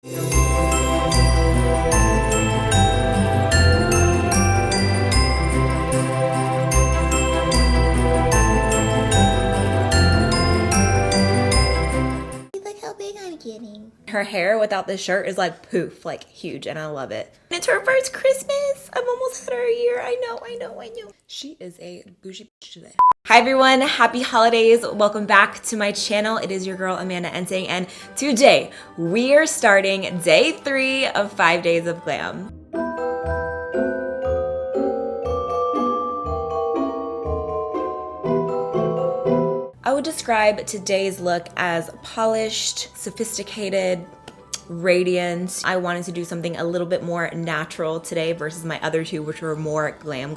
Look how big I'm getting. Her hair without the shirt is like poof, like huge, and I love it. It's her first Christmas. I'm almost had her a year. I know. She is a bougie bitch today. Hi everyone, happy holidays. Welcome back to my channel. It is your girl AmandaEnsing, and today we are starting day 3 of 5 Days of Glam. I would describe today's look as polished, sophisticated, radiant. I wanted to do something a little bit more natural today versus my other two, which were more glam.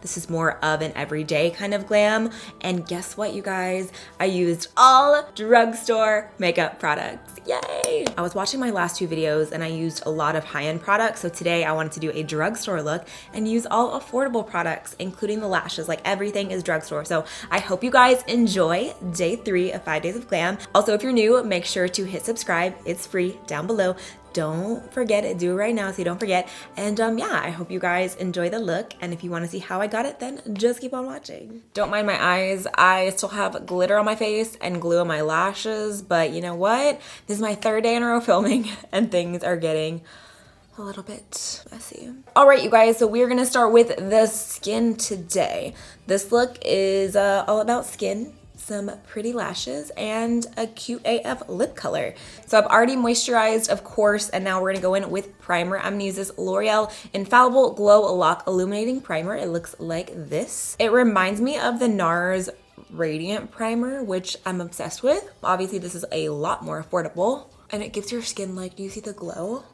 This is more of an everyday kind of glam. And guess what, you guys? I used all drugstore makeup products. Yay! I was watching my last 2 videos and I used a lot of high-end products. So today I wanted to do a drugstore look and use all affordable products, including the lashes. Like, everything is drugstore. So I hope you guys enjoy day 3 of 5 Days of Glam. Also, if you're new, make sure to hit subscribe. It's free down below. Don't forget it. Do it right now so you don't forget. And yeah, I hope you guys enjoy the look. And if you want to see how I got it, then just keep on watching. Don't mind my eyes. I still have glitter on my face and glue on my lashes. But you know what? This is my 3rd day in a row filming and things are getting a little bit messy. All right, you guys, so we're gonna start with the skin today. This look is all about skin, some pretty lashes, and a cute AF lip color. So I've already moisturized, of course, and now we're gonna go in with primer. I'm gonna use this L'Oreal Infallible Glow Lock Illuminating Primer. It looks like this. It reminds me of the NARS Radiant Primer, which I'm obsessed with. Obviously, this is a lot more affordable, and it gives your skin, like, do you see the glow?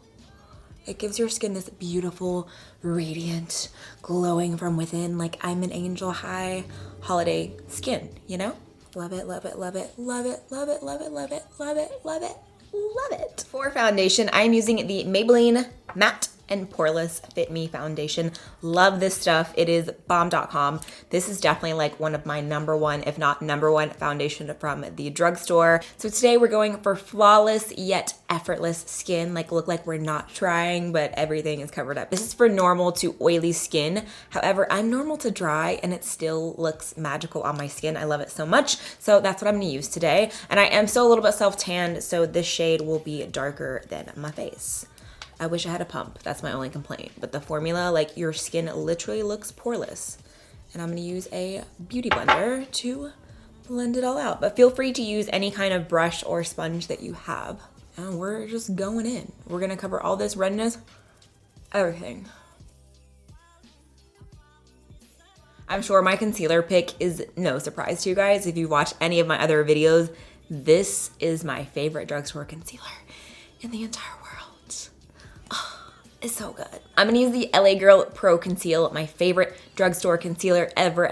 It gives your skin this beautiful, radiant, glowing from within, like I'm an angel high holiday skin, you know? Love it, love it, love it, love it, love it, love it, love it, love it, love it, love it. For foundation, I'm using the Maybelline Matte and Poreless Fit Me foundation. Love this stuff. It is bomb.com. This is definitely like one of my #1, if not #1 foundation from the drugstore. So today we're going for flawless yet effortless skin. Like, look like we're not trying, but everything is covered up. This is for normal to oily skin. However, I'm normal to dry and it still looks magical on my skin. I love it so much. So that's what I'm gonna use today. And I am still a little bit self-tanned, so this shade will be darker than my face. I wish I had a pump. That's my only complaint. But the formula, like, your skin literally looks poreless. And I'm gonna use a beauty blender to blend it all out. But feel free to use any kind of brush or sponge that you have. And we're just going in. We're gonna cover all this redness, everything. I'm sure my concealer pick is no surprise to you guys. If you watch any of my other videos, this is my favorite drugstore concealer in the entire world. It's so good. I'm gonna use the LA Girl Pro Conceal, my favorite drugstore concealer ever.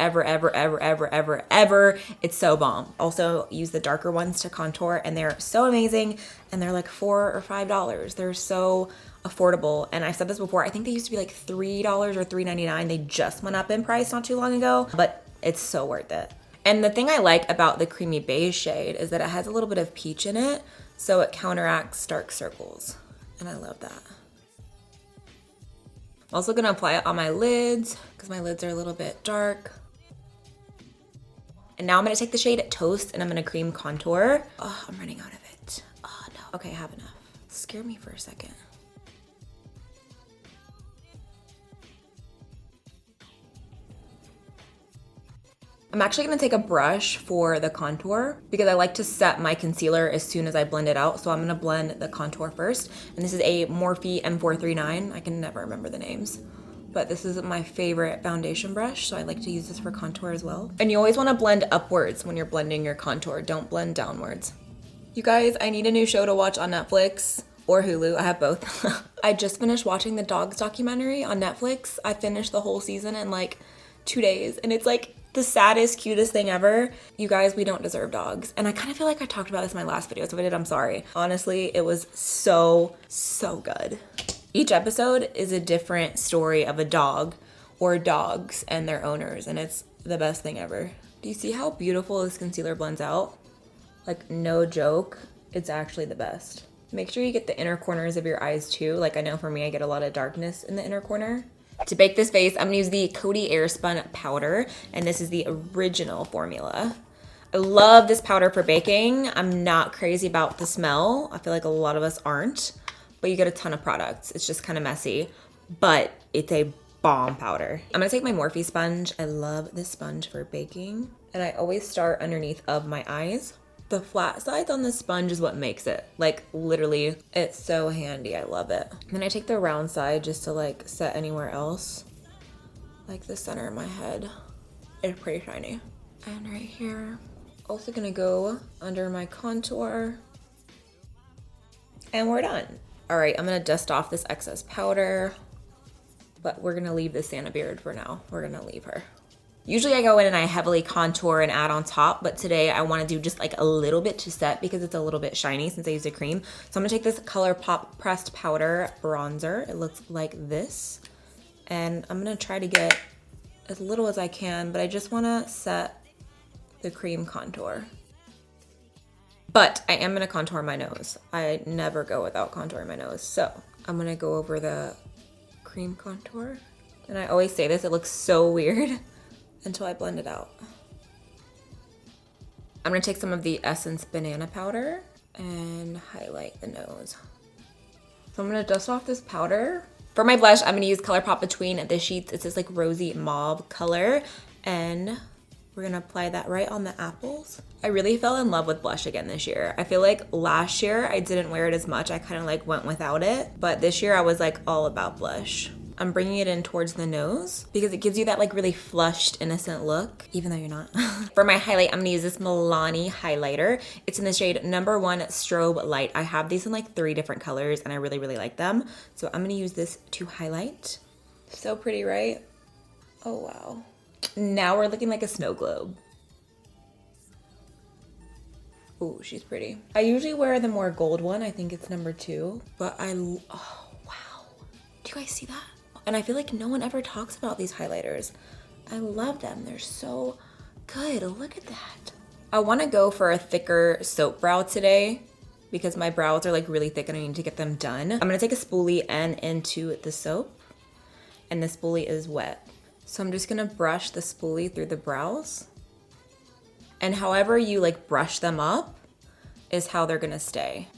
It's so bomb. Also use the darker ones to contour, and they're so amazing, and they're like $4 or $5. They're so affordable, and I've said this before, I think they used to be like $3 or $3.99. They just went up in price not too long ago, but it's so worth it. And the thing I like about the creamy beige shade is that it has a little bit of peach in it, so it counteracts dark circles, and I love that. I'm also gonna apply it on my lids because my lids are a little bit dark. And now I'm gonna take the shade Toast and I'm gonna cream contour. Oh, I'm running out of it. Oh no, okay, I have enough. Scare me for a second. I'm actually gonna take a brush for the contour because I like to set my concealer as soon as I blend it out. So I'm gonna blend the contour first. And this is a Morphe M439. I can never remember the names, but this is my favorite foundation brush. So I like to use this for contour as well. And you always wanna blend upwards when you're blending your contour. Don't blend downwards. You guys, I need a new show to watch on Netflix or Hulu. I have both. I just finished watching the dogs documentary on Netflix. I finished the whole season in like 2 days, and it's like the saddest, cutest thing ever. You guys, we don't deserve dogs. And I kind of feel like I talked about this in my last video, so if I did, I'm sorry. Honestly, it was so good. Each episode is a different story of a dog or dogs and their owners, and it's the best thing ever. Do you see how beautiful this concealer blends out? Like, no joke, it's actually the best. Make sure you get the inner corners of your eyes too. Like I know for me, I get a lot of darkness in the inner corner. To bake this face, I'm gonna use the Coty Airspun powder, and this is the original formula. I love this powder for baking. I'm not crazy about the smell. I feel like a lot of us aren't, but you get a ton of products. It's just kind of messy, but it's a bomb powder. I'm gonna take my Morphe sponge. I love this sponge for baking, and I always start underneath of my eyes. The flat sides on the sponge is what makes it. Like literally, it's so handy. I love it. And then I take the round side just to like set anywhere else. Like the center of my head. It's pretty shiny. And right here. Also gonna go under my contour. And we're done. All right, I'm gonna dust off this excess powder, but we're gonna leave the Santa beard for now. We're gonna leave her. Usually I go in and I heavily contour and add on top, but today I wanna do just like a little bit to set because it's a little bit shiny since I used a cream. So I'm gonna take this ColourPop pressed powder bronzer. It looks like this. And I'm gonna try to get as little as I can, but I just wanna set the cream contour. But I am gonna contour my nose. I never go without contouring my nose. So I'm gonna go over the cream contour. And I always say this, it looks so weird until I blend it out. I'm gonna take some of the Essence banana powder and highlight the nose. So I'm gonna dust off this powder. For my blush, I'm gonna use ColourPop Between the Sheets. It's this like rosy mauve color, and we're gonna apply that right on the apples. I really fell in love with blush again this year. I feel like last year I didn't wear it as much. I kind of like went without it, but this year I was like all about blush. I'm bringing it in towards the nose because it gives you that like really flushed, innocent look, even though you're not. For my highlight, I'm gonna use this Milani highlighter. It's in the shade number 1 Strobe Light. I have these in like 3 different colors and I really, really like them. So I'm gonna use this to highlight. So pretty, right? Oh, wow. Now we're looking like a snow globe. Ooh, she's pretty. I usually wear the more gold one. I think it's number 2, but oh, wow. Do you guys see that? And I feel like no one ever talks about these highlighters. I love them. They're so good. Look at that. I want to go for a thicker soap brow today because my brows are like really thick and I need to get them done. I'm going to take a spoolie and into the soap, and the spoolie is wet. So I'm just going to brush the spoolie through the brows. And however you like brush them up is how they're going to stay.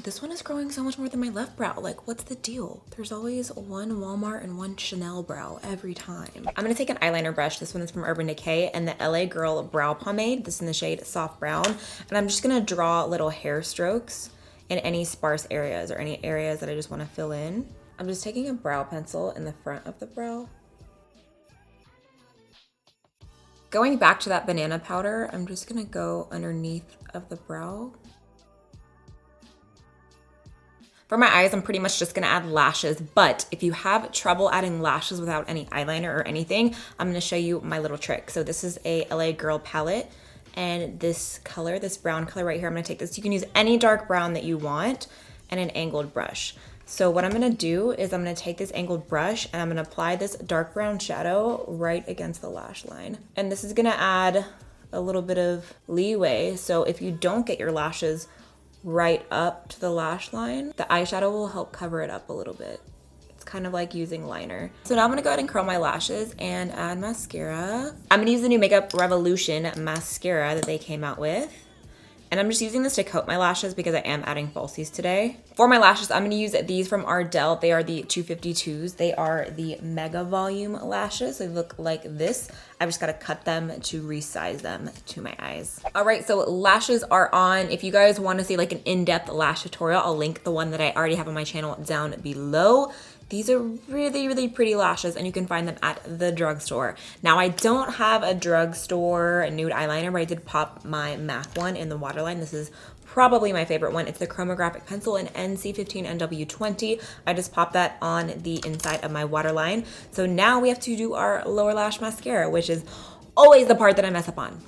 This one is growing so much more than my left brow. Like, what's the deal? There's always one Walmart and one Chanel brow every time. I'm gonna take an eyeliner brush. This one is from Urban Decay and the LA Girl Brow Pomade. This is in the shade Soft Brown. And I'm just gonna draw little hair strokes in any sparse areas or any areas that I just wanna fill in. I'm just taking a brow pencil in the front of the brow. Going back to that banana powder, I'm just gonna go underneath of the brow. For my eyes, I'm pretty much just gonna add lashes, but if you have trouble adding lashes without any eyeliner or anything, I'm gonna show you my little trick. So this is a LA Girl palette, and this color, this brown color right here, I'm gonna take this. You can use any dark brown that you want and an angled brush. So what I'm gonna do is I'm gonna take this angled brush and I'm gonna apply this dark brown shadow right against the lash line. And this is gonna add a little bit of leeway. So if you don't get your lashes right up to the lash line, the eyeshadow will help cover it up a little bit. It's kind of like using liner. So now I'm gonna go ahead and curl my lashes and add mascara. I'm gonna use the new Makeup Revolution mascara that they came out with. And I'm just using this to coat my lashes because I am adding falsies today. For my lashes, I'm gonna use these from Ardell. They are the 252s. They are the Mega Volume lashes. They look like this. I've just gotta cut them to resize them to my eyes. All right, so lashes are on. If you guys wanna see like an in-depth lash tutorial, I'll link the one that I already have on my channel down below. These are really, really pretty lashes and you can find them at the drugstore. Now I don't have a drugstore nude eyeliner, but I did pop my MAC one in the waterline. This is probably my favorite one. It's the Chromographic Pencil in NC15NW20. I just popped that on the inside of my waterline. So now we have to do our lower lash mascara, which is always the part that I mess up on.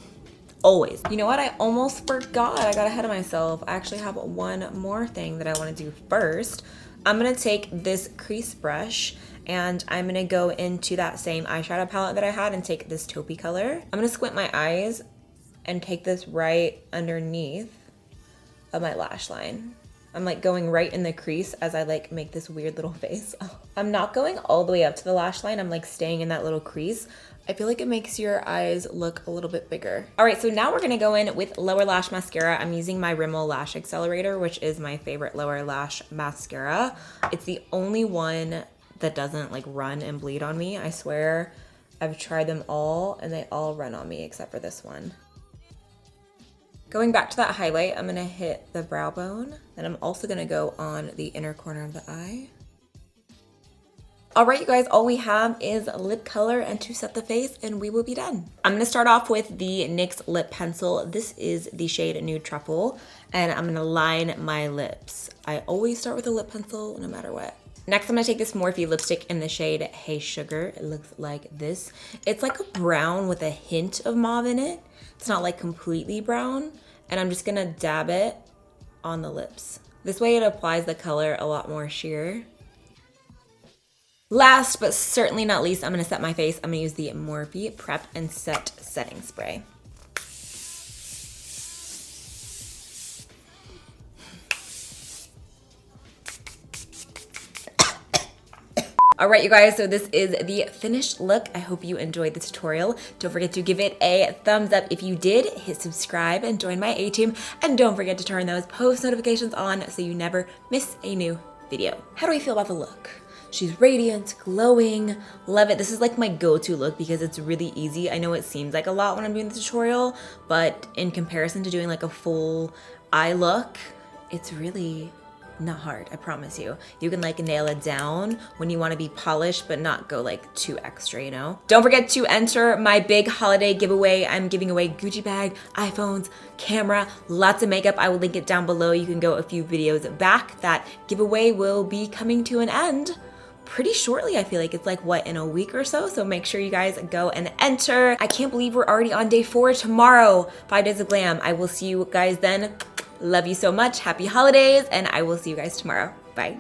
Always. You know what? I almost forgot. I got ahead of myself. I actually have one more thing that I want to do first. I'm gonna take this crease brush and I'm gonna go into that same eyeshadow palette that I had and take this taupey color. I'm gonna squint my eyes and take this right underneath of my lash line. I'm like going right in the crease as I like make this weird little face. I'm not going all the way up to the lash line. I'm like staying in that little crease. I feel like it makes your eyes look a little bit bigger. All right, so now we're gonna go in with lower lash mascara. I'm using my Rimmel Lash Accelerator, which is my favorite lower lash mascara. It's the only one that doesn't like run and bleed on me. I swear I've tried them all and they all run on me except for this one. Going back to that highlight, I'm gonna hit the brow bone, and I'm also gonna go on the inner corner of the eye. All right, you guys, all we have is lip color and to set the face, and we will be done. I'm gonna start off with the NYX lip pencil. This is the shade Nude Truffle, and I'm gonna line my lips. I always start with a lip pencil no matter what. Next, I'm gonna take this Morphe lipstick in the shade Hey Sugar. It looks like this. It's like a brown with a hint of mauve in it. It's not like completely brown, and I'm just gonna dab it on the lips. This way it applies the color a lot more sheer. Last but certainly not least, I'm gonna set my face. I'm gonna use the Morphe Prep and Set Setting Spray. All right, you guys, so this is the finished look. I hope you enjoyed the tutorial. Don't forget to give it a thumbs up if you did. Hit subscribe and join my A-team. And don't forget to turn those post notifications on so you never miss a new video. How do we feel about the look? She's radiant, glowing, love it. This is like my go-to look because it's really easy. I know it seems like a lot when I'm doing the tutorial, but in comparison to doing like a full eye look, it's really not hard, I promise you. You can like nail it down when you want to be polished but not go like too extra, you know? Don't forget to enter my big holiday giveaway. I'm giving away Gucci bag, iPhones, camera, lots of makeup. I will link it down below. You can go a few videos back. That giveaway will be coming to an end pretty shortly. I feel like it's like, what, in a week or so? So make sure you guys go and enter. I can't believe we're already on day 4 tomorrow, 5 Days of Glam. I will see you guys then. Love you so much. Happy holidays, and I will see you guys tomorrow. Bye.